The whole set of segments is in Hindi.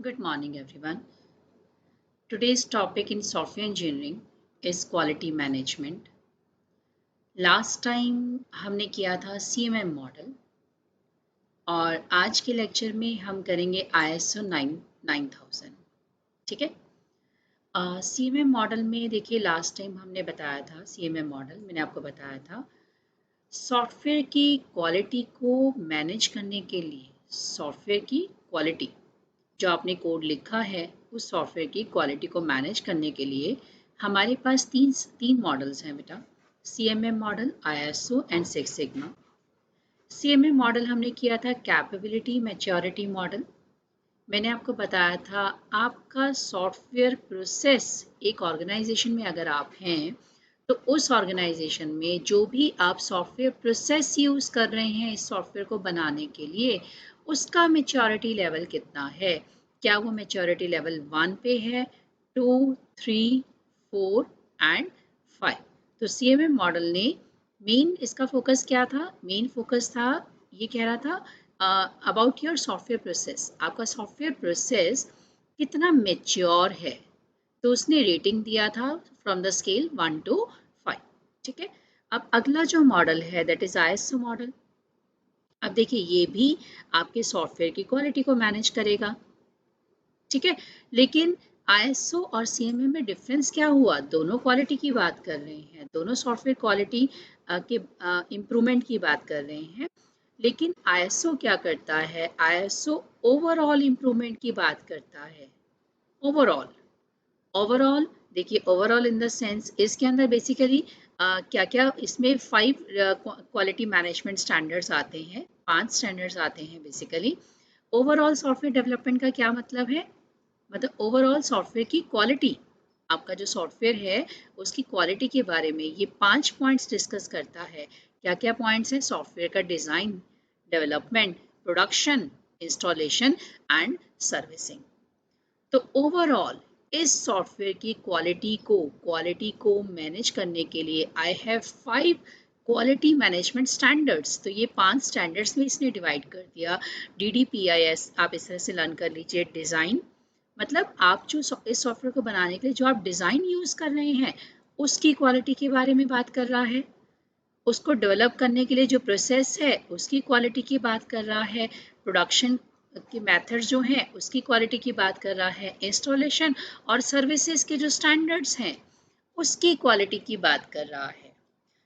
Good morning, everyone. Today's topic in software engineering is quality management. Last time हमने किया था CMM मॉडल और आज के लेक्चर में हम करेंगे ISO 9000। ठीक है। CMM मॉडल में देखिए लास्ट टाइम हमने बताया था CMM मॉडल मैंने आपको बताया था सॉफ्टवेयर की क्वालिटी को मैनेज करने के लिए सॉफ्टवेयर की क्वालिटी जो आपने कोड लिखा है उस सॉफ्टवेयर की क्वालिटी को मैनेज करने के लिए हमारे पास तीन मॉडल्स हैं बेटा। CMM model, ISO and six sigma. CMM model हमने किया था कैपेबिलिटी मैच्योरिटी मॉडल। मैंने आपको बताया था आपका सॉफ्टवेयर प्रोसेस एक ऑर्गेनाइजेशन में अगर आप हैं तो उस ऑर्गेनाइजेशन में जो भी आप सॉफ्टवेयर प्रोसेस यूज़ कर रहे हैं इस सॉफ्टवेयर को बनाने के लिए उसका मैच्योरिटी लेवल कितना है। क्या वो मैच्योरिटी लेवल 1 पे है, 2, 3, 4 एंड 5। तो CMM मॉडल ने मेन इसका फोकस क्या था? मेन फोकस था ये कह रहा था अबाउट योर सॉफ्टवेयर प्रोसेस। आपका सॉफ्टवेयर प्रोसेस कितना मेच्योर है तो उसने रेटिंग दिया था फ्रॉम द स्केल 1 to 5। ठीक है। अब अगला जो मॉडल है दैट इज ISO मॉडल। अब देखिए ये भी आपके सॉफ्टवेयर की क्वालिटी को मैनेज करेगा। ठीक है। लेकिन ISO और CMM में डिफरेंस क्या हुआ? दोनों क्वालिटी की बात कर रहे हैं, दोनों सॉफ्टवेयर क्वालिटी के इम्प्रूवमेंट की बात कर रहे हैं। लेकिन ISO क्या करता है? ISO ओवरऑल इम्प्रूवमेंट की बात करता है। ओवरऑल ओवरऑल देखिए ओवरऑल इन द सेंस इसके अंदर बेसिकली क्या क्या इसमें 5 क्वालिटी मैनेजमेंट स्टैंडर्ड्स आते हैं, 5 स्टैंडर्ड्स आते हैं बेसिकली। ओवरऑल सॉफ्टवेयर डेवलपमेंट का क्या मतलब है? मतलब ओवरऑल सॉफ्टवेयर की क्वालिटी, आपका जो सॉफ्टवेयर है उसकी क्वालिटी के बारे में ये 5 पॉइंट्स डिस्कस करता है। क्या क्या पॉइंट्स हैं? सॉफ्टवेयर का design, development, production, installation and servicing. तो ओवरऑल इस सॉफ्टवेयर की क्वालिटी को मैनेज करने के लिए I have 5 quality management standards. तो ये 5 स्टैंडर्ड्स में इसने डिवाइड कर दिया। DDPIS आप इस तरह से लर्न कर लीजिए। डिज़ाइन मतलब आप जो इस सॉफ्टवेयर को बनाने के लिए जो आप डिज़ाइन यूज़ कर रहे हैं उसकी क्वालिटी के बारे में बात कर रहा है। उसको डेवलप करने के लिए जो प्रोसेस है उसकी क्वालिटी की बात कर रहा है। प्रोडक्शन के मेथड्स जो हैं उसकी क्वालिटी की बात कर रहा है। इंस्टॉलेशन और सर्विसेज के जो स्टैंडर्ड्स हैं उसकी क्वालिटी की बात कर रहा है।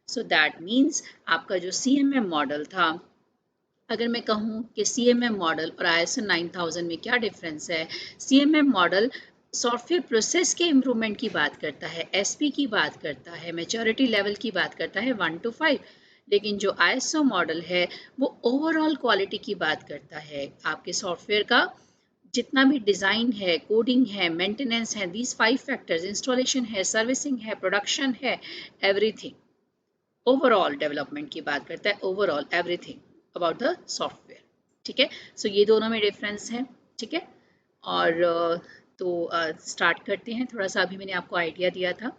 सो दैट मीन्स आपका जो CMM मॉडल था, अगर मैं कहूँ कि CMM मॉडल और ISO 9000 में क्या डिफरेंस है? CMM मॉडल सॉफ्टवेयर प्रोसेस के इम्प्रूवमेंट की बात करता है, SP की बात करता है, मैच्योरिटी लेवल की बात करता है 1 to 5। लेकिन जो ISO मॉडल है वो ओवरऑल क्वालिटी की बात करता है। आपके सॉफ्टवेयर का जितना भी डिज़ाइन है, कोडिंग है, मेंटेनेंस है, दीज 5 फैक्टर्स, इंस्टॉलेशन है, सर्विसिंग है, प्रोडक्शन है, एवरीथिंग ओवरऑल डेवलपमेंट की बात करता है। Overall everything about the software. ठीक है। सो ये दोनों में डिफरेंस है। ठीक है। और तो स्टार्ट करते हैं। थोड़ा सा अभी मैंने आपको आइडिया दिया था।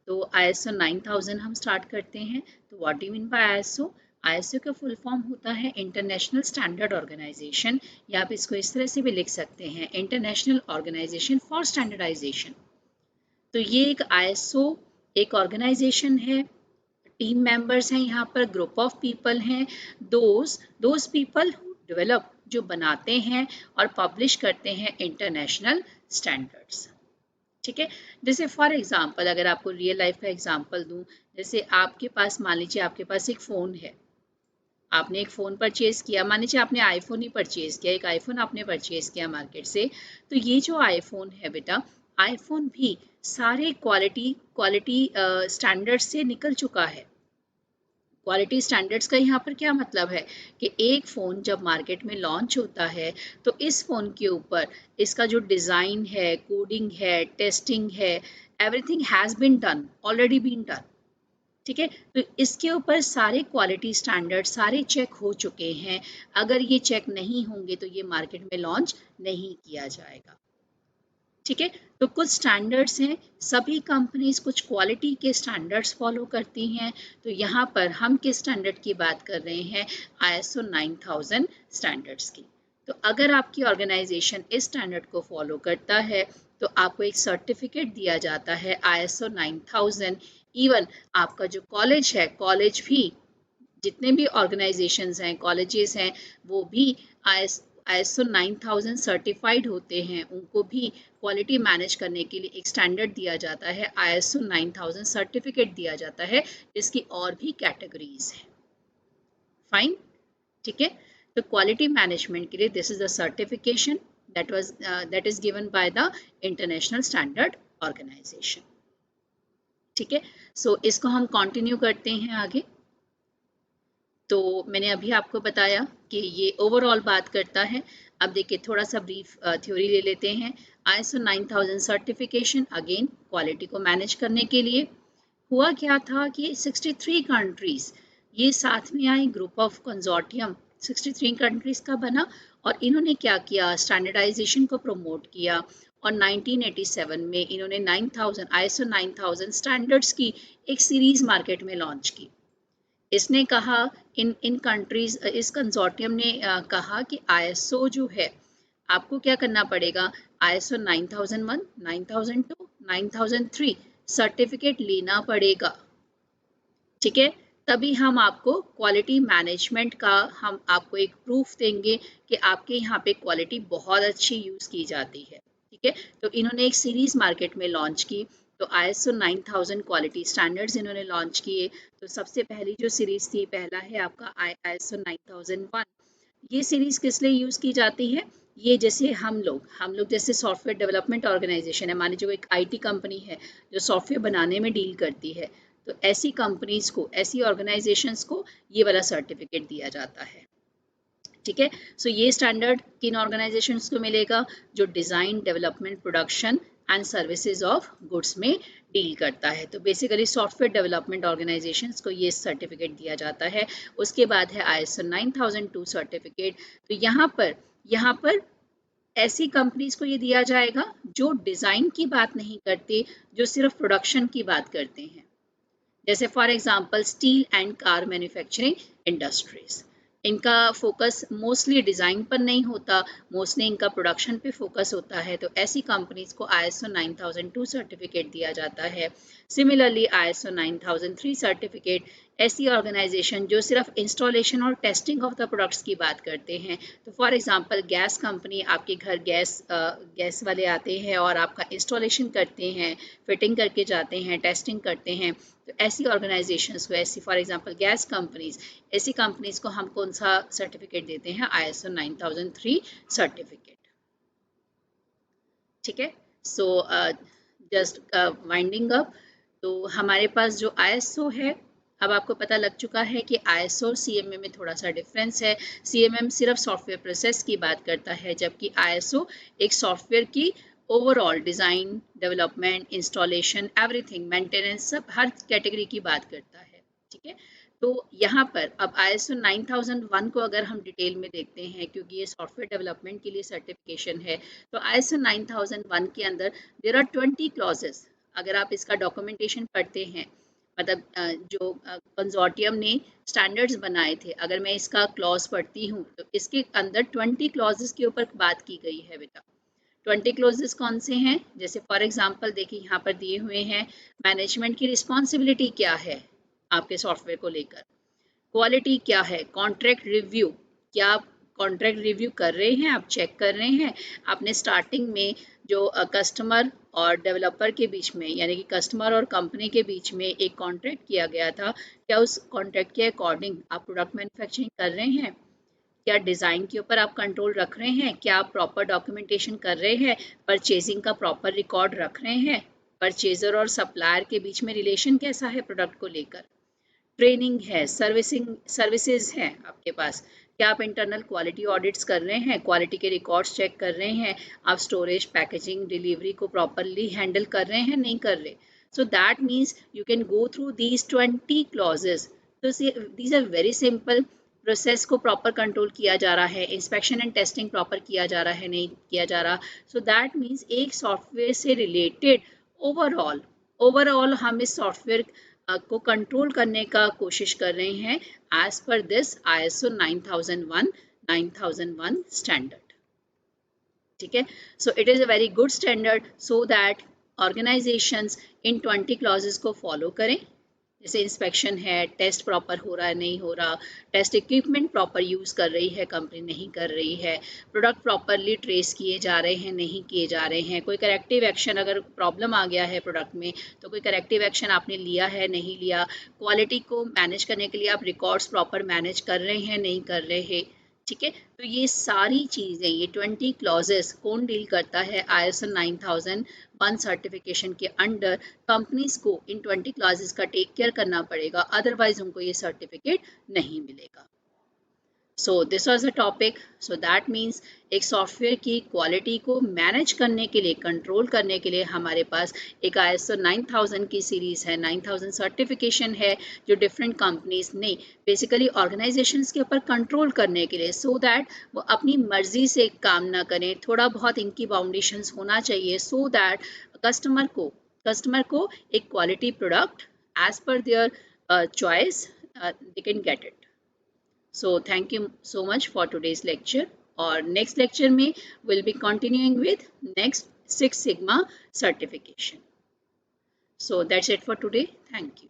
तो ISO 9000 हम स्टार्ट करते हैं। तो what do you mean by ISO? ISO का फुल फॉर्म होता है इंटरनेशनल स्टैंडर्ड ऑर्गेनाइजेशन, या आप इसको इस तरह से भी लिख सकते हैं इंटरनेशनल ऑर्गेनाइजेशन फॉर स्टैंडर्डाइजेशन। तो ये एक ISO एक ऑर्गेनाइजेशन है, टीम मेंबर्स हैं, यहाँ पर ग्रुप ऑफ पीपल हैं, दोज पीपल हु डेवलप जो बनाते हैं और पब्लिश करते हैं इंटरनेशनल स्टैंडर्ड्स। ठीक है। जैसे फॉर एग्जांपल अगर आपको रियल लाइफ का एग्जांपल दूं, जैसे आपके पास मान लीजिए आपके पास एक फ़ोन है, आपने एक फ़ोन परचेज़ किया, मान लीजिए आपने आईफोन ही परचेज़ किया, एक आईफोन आपने परचेज़ किया मार्केट से। तो ये जो आईफोन है बेटा, आईफोन भी सारे क्वालिटी स्टैंडर्ड से निकल चुका है। क्वालिटी स्टैंडर्ड्स का यहाँ पर क्या मतलब है कि एक फ़ोन जब मार्केट में लॉन्च होता है तो इस फ़ोन के ऊपर इसका जो डिज़ाइन है, कोडिंग है, टेस्टिंग है, everything has been done, already been done. ठीक है। तो इसके ऊपर सारे क्वालिटी स्टैंडर्ड सारे चेक हो चुके हैं। अगर ये चेक नहीं होंगे तो ये मार्केट में लॉन्च नहीं किया जाएगा। ठीक है। तो कुछ स्टैंडर्ड्स हैं, सभी कंपनीज कुछ क्वालिटी के स्टैंडर्ड्स फॉलो करती हैं। तो यहाँ पर हम किस स्टैंडर्ड की बात कर रहे हैं? ISO 9000 स्टैंडर्ड्स की। तो अगर आपकी ऑर्गेनाइजेशन इस स्टैंडर्ड को फॉलो करता है तो आपको एक सर्टिफिकेट दिया जाता है ISO 9000। इवन आपका जो कॉलेज है, कॉलेज भी, जितने भी ऑर्गेनाइजेशंस हैं, कॉलेजेस हैं, वो भी ISO 9000 सर्टिफाइड होते हैं। उनको भी क्वालिटी मैनेज करने के लिए एक स्टैंडर्ड दिया जाता है, ISO 9000 सर्टिफिकेट दिया जाता है, जिसकी और भी कैटेगरीज हैं। फाइन, ठीक है। तो क्वालिटी मैनेजमेंट के लिए this is the certification that is given by the international standard organization. ठीक है, सो इसको हम कंटिन्यू करते हैं आगे। तो मैंने अभी आपको बताया कि ये ओवरऑल बात करता है। अब देखिए थोड़ा सा ब्रीफ थ्योरी ले लेते हैं। ISO 9000 सर्टिफिकेशन अगेन क्वालिटी को मैनेज करने के लिए। हुआ क्या था कि 63 कंट्रीज ये साथ में आई, ग्रुप ऑफ कंसोर्टियम 63 कंट्रीज का बना, और इन्होंने क्या किया, स्टैंडर्डाइजेशन को प्रमोट किया। और 1987 में इन्होंने 9000 ISO 9000 स्टैंडर्ड्स की एक सीरीज मार्केट में लॉन्च की। इसने कहा, इन कंट्रीज, इस कंसोर्टियम ने कहा कि ISO जो है आपको क्या करना पड़ेगा, ISO 9001, 9002, 9003 सर्टिफिकेट लेना पड़ेगा। ठीक है, तभी हम आपको क्वालिटी मैनेजमेंट का हम आपको एक प्रूफ देंगे कि आपके यहाँ पे क्वालिटी बहुत अच्छी यूज़ की जाती है। ठीक है, तो इन्होंने एक सीरीज मार्केट में लॉन्च की। तो ISO 9000 क्वालिटी स्टैंडर्ड्स इन्होंने लॉन्च किए। तो सबसे पहली जो सीरीज थी, पहला है आपका ISO 9001। ये सीरीज किस लिए यूज़ की जाती है, ये जैसे हम लोग जैसे सॉफ्टवेयर डेवलपमेंट ऑर्गेनाइजेशन है, मान लीजिए एक IT कंपनी है जो सॉफ्टवेयर बनाने में डील करती है, तो ऐसी कंपनीज को, ऐसी ऑर्गेनाइजेशंस को ये वाला सर्टिफिकेट दिया जाता है। ठीक है, सो ये स्टैंडर्ड किन ऑर्गेनाइजेशंस को मिलेगा, जो design, development, production and services of goods में डील करता है। तो बेसिकली सॉफ्टवेयर डेवलपमेंट ऑर्गेनाइजेशंस को ये सर्टिफिकेट दिया जाता है। उसके बाद है ISO 9002 सर्टिफिकेट। तो यहाँ पर ऐसी कंपनीज को ये दिया जाएगा जो डिज़ाइन की बात नहीं करते, जो सिर्फ प्रोडक्शन की बात करते हैं। जैसे for example steel and car manufacturing industries, इनका फोकस मोस्टली डिज़ाइन पर नहीं होता, मोस्टली इनका प्रोडक्शन पे फोकस होता है। तो ऐसी कंपनीज को ISO 9002 सर्टिफिकेट दिया जाता है। सिमिलरली ISO 9003 सर्टिफिकेट ऐसी ऑर्गेनाइजेशन जो सिर्फ इंस्टॉलेशन और टेस्टिंग ऑफ द प्रोडक्ट्स की बात करते हैं। तो फॉर एग्जांपल गैस कंपनी, आपके घर गैस वाले आते हैं और आपका इंस्टॉलेशन करते हैं, फिटिंग करके जाते हैं, टेस्टिंग करते हैं। तो ऐसी ऑर्गेनाइजेशंस को, ऐसी फॉर एग्जांपल गैस कंपनीज, ऐसी कंपनीज को हम कौन सा सर्टिफिकेट देते हैं, ISO 9003 सर्टिफिकेट। ठीक है, सो जस्ट वाइंडिंग अप, तो हमारे पास जो ISO है, अब आपको पता लग चुका है कि ISO और CMM में थोड़ा सा डिफरेंस है। CMM सिर्फ सॉफ्टवेयर प्रोसेस की बात करता है, जबकि ISO एक सॉफ्टवेयर की overall design, development, installation, everything, maintenance, सब हर कैटेगरी की बात करता है। ठीक है, तो यहाँ पर अब ISO 9001 को अगर हम डिटेल में देखते हैं, क्योंकि ये सॉफ्टवेयर डेवलपमेंट के लिए सर्टिफिकेशन है, तो ISO 9001 के अंदर देयर आर 20 क्लॉजेस। अगर आप इसका डॉक्यूमेंटेशन पढ़ते हैं, मतलब जो कंसोर्टियम ने स्टैंडर्ड्स बनाए थे, अगर मैं इसका क्लॉज पढ़ती हूँ तो इसके अंदर 20 क्लॉजेस के ऊपर बात की गई है बेटा। 20 क्लोजेस कौन से हैं, जैसे फॉर एग्जांपल देखिए यहाँ पर दिए हुए हैं, मैनेजमेंट की रिस्पॉन्सिबिलिटी क्या है आपके सॉफ्टवेयर को लेकर, क्वालिटी क्या है, कॉन्ट्रैक्ट रिव्यू, क्या आप कॉन्ट्रैक्ट रिव्यू कर रहे हैं, आप चेक कर रहे हैं, आपने स्टार्टिंग में जो कस्टमर और डेवलपर के बीच में, यानी कि कस्टमर और कंपनी के बीच में एक कॉन्ट्रैक्ट किया गया था, क्या उस कॉन्ट्रैक्ट के अकॉर्डिंग आप प्रोडक्ट मैन्युफैक्चरिंग कर रहे हैं, क्या डिज़ाइन के ऊपर आप कंट्रोल रख रहे हैं, क्या आप प्रॉपर डॉक्यूमेंटेशन कर रहे हैं, परचेजिंग का प्रॉपर रिकॉर्ड रख रहे हैं, परचेजर और सप्लायर के बीच में रिलेशन कैसा है प्रोडक्ट को लेकर, ट्रेनिंग है, सर्विसेज हैं आपके पास, क्या आप इंटरनल क्वालिटी ऑडिट्स कर रहे हैं, क्वालिटी के रिकॉर्ड्स चेक कर रहे हैं, आप स्टोरेज, पैकेजिंग, डिलीवरी को प्रॉपरली हैंडल कर रहे हैं, नहीं कर रहे। So that means you can go through these 20 clauses. तो these are very simple. Process को प्रॉपर कंट्रोल किया जा रहा है, इंस्पेक्शन एंड टेस्टिंग प्रॉपर किया जा रहा है, नहीं किया जा रहा। सो दैट मीन्स एक सॉफ्टवेयर से रिलेटेड ओवरऑल हम इस सॉफ्टवेयर को कंट्रोल करने का कोशिश कर रहे हैं as per this ISO 9001 standard. ठीक है। So it is a very good standard so that organisations in 20 clauses को फॉलो करें। जैसे इंस्पेक्शन है, टेस्ट प्रॉपर हो रहा है नहीं हो रहा, टेस्ट इक्विपमेंट प्रॉपर यूज़ कर रही है कंपनी नहीं कर रही है, प्रोडक्ट प्रॉपरली ट्रेस किए जा रहे हैं नहीं किए जा रहे हैं, कोई करेक्टिव एक्शन अगर प्रॉब्लम आ गया है प्रोडक्ट में तो कोई करेक्टिव एक्शन आपने लिया है नहीं लिया, क्वालिटी को मैनेज करने के लिए आप रिकॉर्ड्स प्रॉपर मैनेज कर रहे हैं नहीं कर रहे हैं। ठीक है, तो ये सारी चीज़ें, ये 20 क्लॉजेस कौन डील करता है? ISO 9001 सर्टिफिकेशन के अंडर कंपनीज को इन 20 क्लॉजेस का टेक केयर करना पड़ेगा, अदरवाइज उनको ये सर्टिफिकेट नहीं मिलेगा। So this was a topic. So that means एक सॉफ्टवेयर की क्वालिटी को मैनेज करने के लिए, कंट्रोल करने के लिए हमारे पास एक ISO 9000 की सीरीज़ है, 9000 सर्टिफिकेशन है जो डिफरेंट कंपनीज ने बेसिकली ऑर्गेनाइजेशंस के ऊपर कंट्रोल करने के लिए, सो दैट वो अपनी मर्जी से काम ना करें, थोड़ा बहुत इनकी बाउंडेशंस होना चाहिए सो दैट कस्टमर को एक quality product as per their choice they can get it. So thank you so much for today's lecture. और next lecture में we'll be continuing with next Six Sigma certification. So that's it for today. Thank you.